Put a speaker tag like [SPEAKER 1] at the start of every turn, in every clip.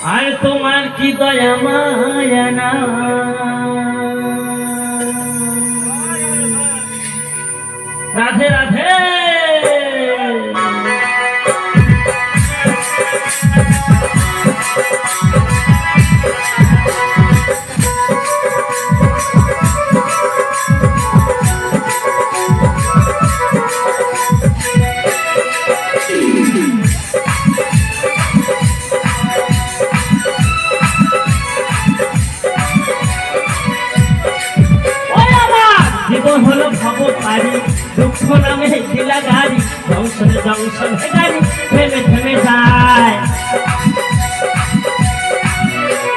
[SPEAKER 1] আর তোমার কি দয়া মায়া না রাধে রাধে হলো ভব পারি দুঃখ নামে দিলা গাড়ি জংশনে জংশন গাড়ি থেমে থেমে যায়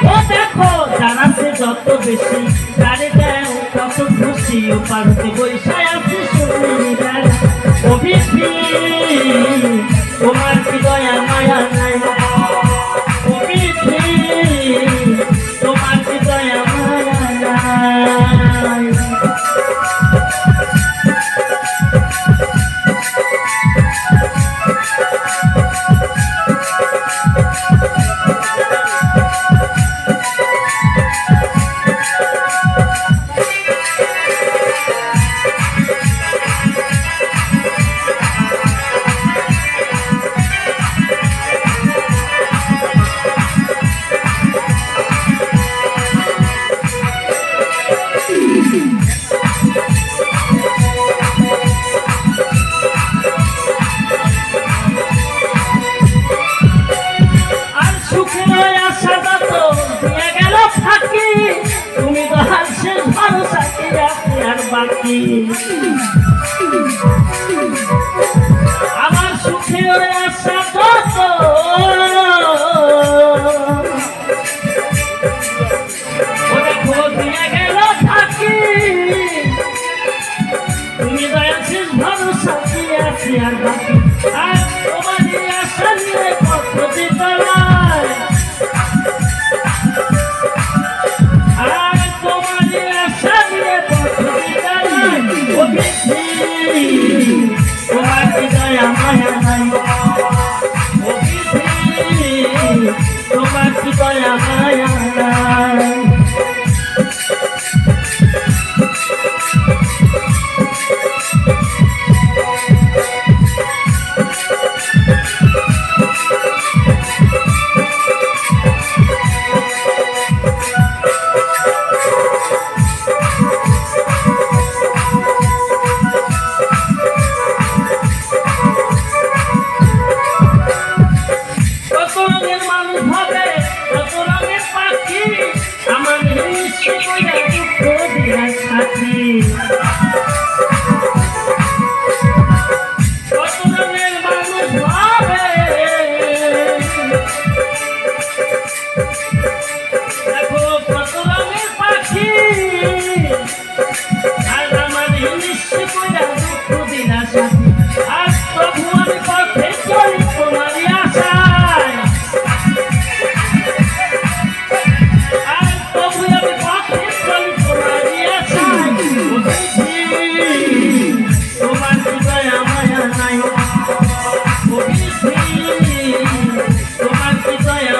[SPEAKER 1] ও দেখো জানাতে যত বেশি গাড়ি দেয় তত খুশি ও পারতে বৈশায় আছে সুন্দরী অভিষি তোমার কি দয়া মায়া নাই অভিষি তোমার কি দয়া মায়া নাই আমার সুখে আশা কত দেখো দিয়ে গেল থাকি তুমি দয়া শেষ ভরসা দিয়ে আছি আর বাকি আর তোমারই আশা নিয়ে কত দিতে তোমার কি দয়া মায়া নাই তোমার কি দয়া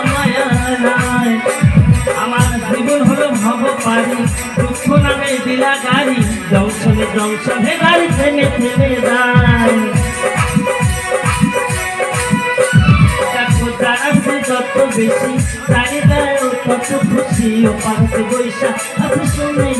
[SPEAKER 1] মায়া নাই দুঃখ নামে দিলা গাড়ি জংশনে জংশনে গাড়ি থেমে থেমে যায় দেখো জানাতে যত বেশি গাড়ি দেয় তত খুশি ও পারতে বৈশা শুনে